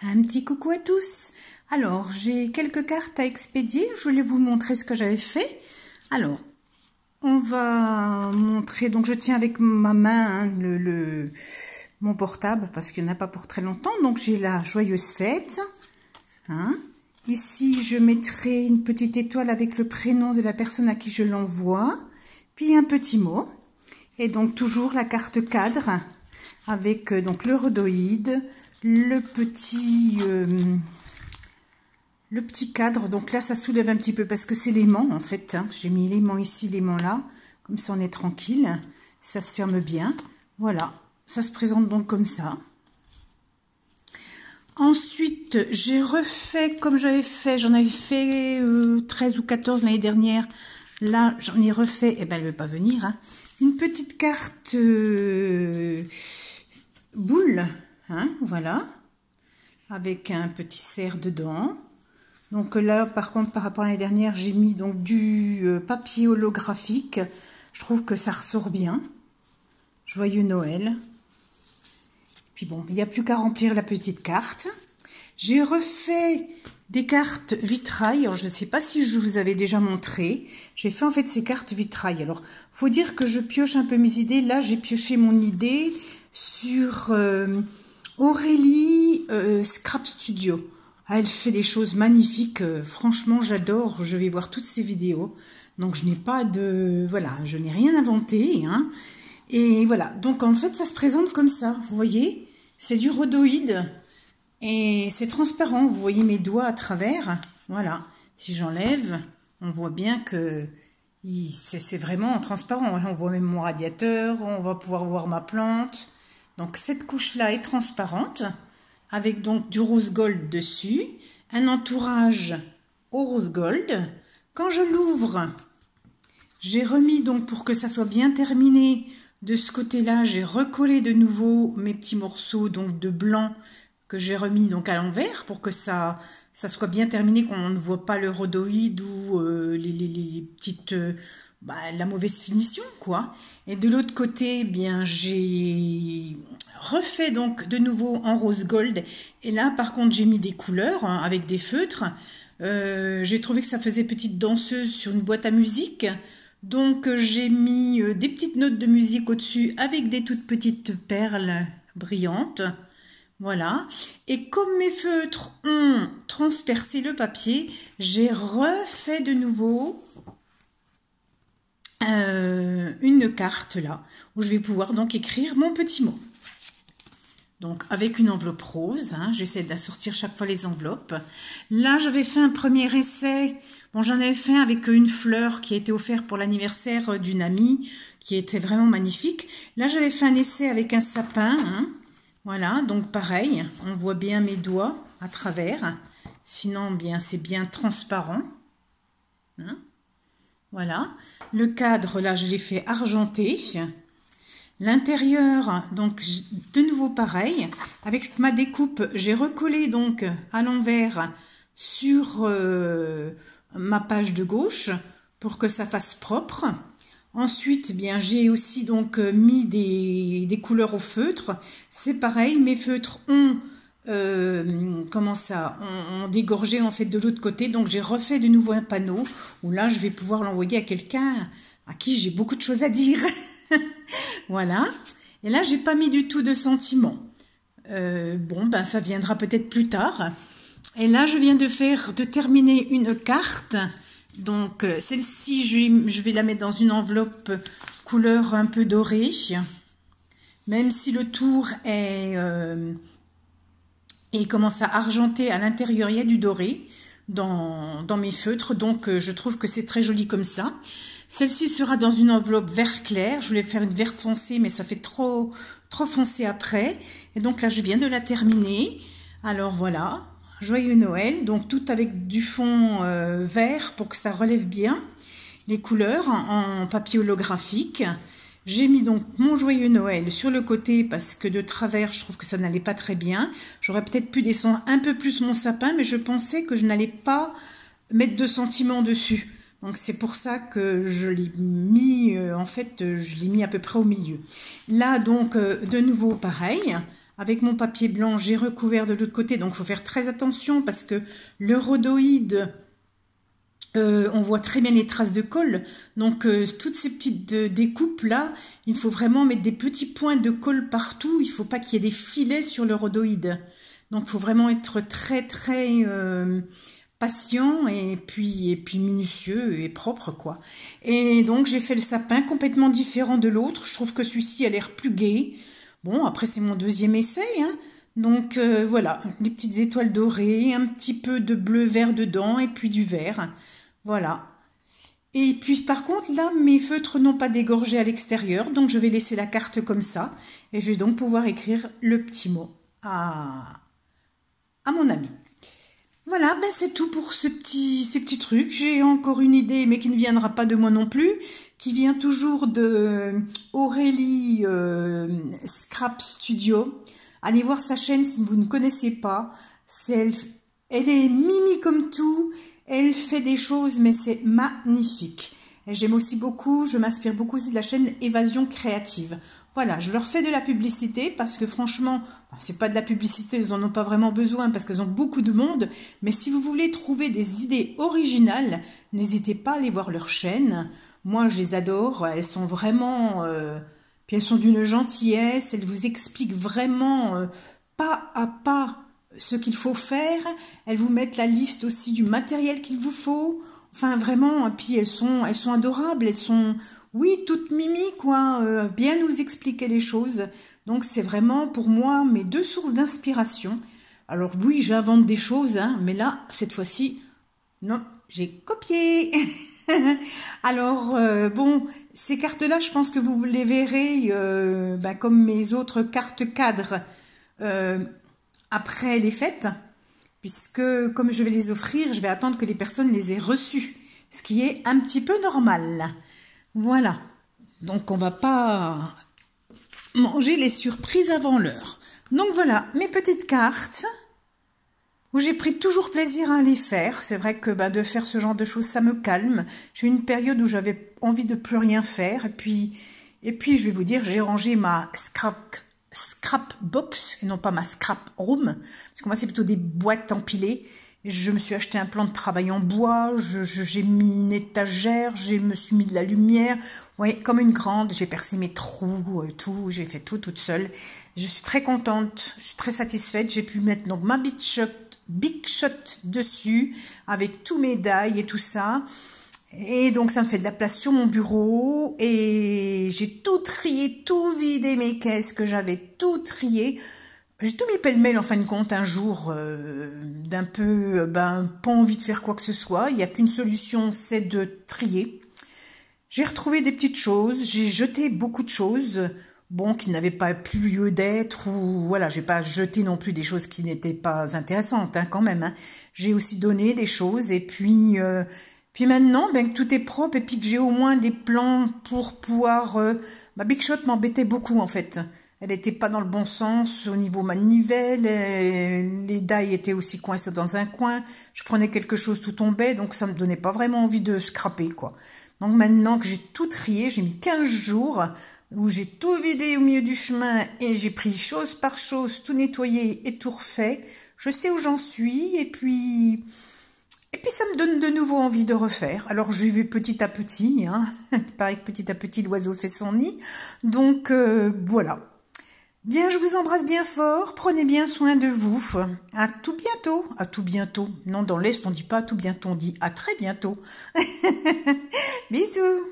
Un petit coucou à tous. Alors, j'ai quelques cartes à expédier. Je voulais vous montrer ce que j'avais fait. Alors, on va montrer. Donc, je tiens avec ma main mon portable parce qu'il n'y en a pas pour très longtemps. Donc, j'ai la joyeuse fête. Ici, je mettrai une petite étoile avec le prénom de la personne à qui je l'envoie. Puis, un petit mot. Et donc, toujours la carte cadre avec donc le rhodoïde. Le petit cadre, donc là ça soulève un petit peu parce que c'est l'aimant en fait, j'ai mis l'aimant ici, l'aimant là, comme ça on est tranquille, ça se ferme bien, voilà, ça se présente donc comme ça. Ensuite j'ai refait comme j'avais fait, j'en avais fait 13 ou 14 l'année dernière, là j'en ai refait, et ben elle ne veut pas venir, une petite carte boule. Voilà, avec un petit cerf dedans. Donc là, par contre, par rapport à l'année dernière, j'ai mis donc du papier holographique. Je trouve que ça ressort bien. Joyeux Noël. Puis bon, il n'y a plus qu'à remplir la petite carte. J'ai refait des cartes vitrail. Alors, je ne sais pas si je vous avais déjà montré. J'ai fait en fait ces cartes vitrail. Alors, faut dire que je pioche un peu mes idées. Là, j'ai pioché mon idée sur Aurélie Scrap Studio. Elle fait des choses magnifiques, franchement j'adore, je vais voir toutes ses vidéos. Donc je n'ai pas de... Voilà, je n'ai rien inventé. Et voilà, donc en fait ça se présente comme ça, vous voyez. C'est du rhodoïde et c'est transparent, vous voyez mes doigts à travers. Voilà, si j'enlève, on voit bien que c'est vraiment transparent. On voit même mon radiateur, on va pouvoir voir ma plante. Donc cette couche-là est transparente, avec donc du rose gold dessus, un entourage au rose gold. Quand je l'ouvre, j'ai remis donc pour que ça soit bien terminé, de ce côté-là, j'ai recollé de nouveau mes petits morceaux donc de blanc que j'ai remis donc à l'envers pour que ça soit bien terminé, qu'on ne voit pas le rhodoïde ou les petites... la mauvaise finition quoi. Et de l'autre côté, bien j'ai refait donc de nouveau en rose gold. Et là par contre j'ai mis des couleurs avec des feutres. J'ai trouvé que ça faisait petite danseuse sur une boîte à musique. Donc j'ai mis des petites notes de musique au-dessus avec des toutes petites perles brillantes. Voilà. Et comme mes feutres ont transpercé le papier, j'ai refait de nouveau une carte là où je vais pouvoir donc écrire mon petit mot. Donc avec une enveloppe rose, j'essaie d'assortir chaque fois les enveloppes. Là j'avais fait un premier essai, bon j'en avais fait avec une fleur qui a été offerte pour l'anniversaire d'une amie qui était vraiment magnifique. Là j'avais fait un essai avec un sapin, voilà, donc pareil, on voit bien mes doigts à travers, sinon bien c'est bien transparent. Voilà, le cadre là je l'ai fait argenté. L'intérieur donc de nouveau pareil, avec ma découpe j'ai recollé donc à l'envers sur ma page de gauche pour que ça fasse propre. Ensuite bien j'ai aussi donc mis des couleurs au feutre. C'est pareil, mes feutres ont ont dégorgé en fait de l'autre côté, donc j'ai refait de nouveau un panneau où là je vais pouvoir l'envoyer à quelqu'un à qui j'ai beaucoup de choses à dire. Voilà, et là j'ai pas mis du tout de sentiments. Ça viendra peut-être plus tard. Et là je viens de terminer une carte. Donc celle-ci je vais la mettre dans une enveloppe couleur un peu dorée, même si le tour est argenté à l'intérieur, il y a du doré dans mes feutres, donc je trouve que c'est très joli comme ça. Celle-ci sera dans une enveloppe vert clair. Je voulais faire une verte foncée, mais ça fait trop foncé après. Et donc là, je viens de la terminer. Alors voilà, joyeux Noël. Donc tout avec du fond vert pour que ça relève bien les couleurs en papier holographique. J'ai mis donc mon joyeux Noël sur le côté parce que de travers, je trouve que ça n'allait pas très bien. J'aurais peut-être pu descendre un peu plus mon sapin, mais je pensais que je n'allais pas mettre de sentiments dessus. Donc c'est pour ça que je l'ai mis, je l'ai mis à peu près au milieu. Là donc de nouveau pareil, avec mon papier blanc, j'ai recouvert de l'autre côté. Donc, il faut faire très attention parce que le rhodoïde, on voit très bien les traces de colle. Donc, toutes ces petites découpes là, il faut vraiment mettre des petits points de colle partout. Il ne faut pas qu'il y ait des filets sur le rhodoïde. Donc, il faut vraiment être très, très patient et puis minutieux et propre, quoi. Et donc, j'ai fait le sapin complètement différent de l'autre. Je trouve que celui-ci a l'air plus gai. Bon, après, c'est mon deuxième essai, hein. Donc, voilà, les petites étoiles dorées, un petit peu de bleu-vert dedans et puis du vert. Voilà. Et puis, par contre, là, mes feutres n'ont pas dégorgé à l'extérieur. Donc, je vais laisser la carte comme ça. Et je vais donc pouvoir écrire le petit mot à mon ami. Voilà, ben c'est tout pour ces petits trucs. J'ai encore une idée, mais qui ne viendra pas de moi non plus, qui vient toujours de Aurélie Scrap Studio. Allez voir sa chaîne si vous ne connaissez pas. Elle est mimi comme tout. Elle fait des choses, mais c'est magnifique. J'aime aussi beaucoup, je m'inspire beaucoup aussi de la chaîne Évasion Créative. Voilà, je leur fais de la publicité parce que franchement, c'est pas de la publicité, ils n'en ont pas vraiment besoin parce qu'elles ont beaucoup de monde. Mais si vous voulez trouver des idées originales, n'hésitez pas à aller voir leur chaîne. Moi, je les adore, elles sont vraiment... puis elles sont d'une gentillesse, elles vous expliquent vraiment pas à pas ce qu'il faut faire. Elles vous mettent la liste aussi du matériel qu'il vous faut. Enfin, vraiment, et puis elles sont adorables, elles sont, oui, toutes mimi, quoi, bien nous expliquer les choses. Donc, c'est vraiment, pour moi, mes deux sources d'inspiration. Alors, oui, j'invente des choses, hein, mais là, cette fois-ci, non, j'ai copié. Alors, bon, ces cartes-là, je pense que vous les verrez, comme mes autres cartes cadres, après les fêtes. Puisque, comme je vais les offrir, je vais attendre que les personnes les aient reçues. Ce qui est un petit peu normal. Voilà. Donc, on va pas manger les surprises avant l'heure. Donc, voilà, mes petites cartes où j'ai pris toujours plaisir à les faire. C'est vrai que de faire ce genre de choses, ça me calme. J'ai eu une période où j'avais envie de plus rien faire. Et puis, je vais vous dire, j'ai rangé ma scrap box et non pas ma scrap room, parce que moi c'est plutôt des boîtes empilées. Je me suis acheté un plan de travail en bois, j'ai mis une étagère, je me suis mis de la lumière, ouais, comme une grande, j'ai percé mes trous, tout, j'ai fait tout toute seule. Je suis très contente, je suis très satisfaite, j'ai pu mettre donc ma Big Shot dessus, avec tous mes die et tout ça. Et donc, ça me fait de la place sur mon bureau. Et j'ai tout trié, tout vidé mes caisses que j'avais tout trié. J'ai tout mis pêle-mêle en fin de compte un jour d'un peu, pas envie de faire quoi que ce soit. Il n'y a qu'une solution, c'est de trier. J'ai retrouvé des petites choses. J'ai jeté beaucoup de choses, bon, qui n'avaient pas plus lieu d'être. Ou voilà, j'ai pas jeté non plus des choses qui n'étaient pas intéressantes, hein, quand même. Hein. J'ai aussi donné des choses et puis... Puis maintenant, que tout est propre et puis que j'ai au moins des plans pour pouvoir... ma Big Shot m'embêtait beaucoup en fait. Elle n'était pas dans le bon sens au niveau manivelle. Les die étaient aussi coincés dans un coin. Je prenais quelque chose, tout tombait. Donc ça me donnait pas vraiment envie de scraper, quoi. Donc maintenant que j'ai tout trié, j'ai mis 15 jours où j'ai tout vidé au milieu du chemin et j'ai pris chose par chose, tout nettoyé et tout refait. Je sais où j'en suis et puis ça me donne de nouveau envie de refaire. Alors je vais petit à petit, hein. Pareil que petit à petit l'oiseau fait son nid. Donc voilà. Bien, je vous embrasse bien fort. Prenez bien soin de vous. À tout bientôt. À tout bientôt. Non, dans l'Est on dit pas à tout bientôt, on dit à très bientôt. Bisous.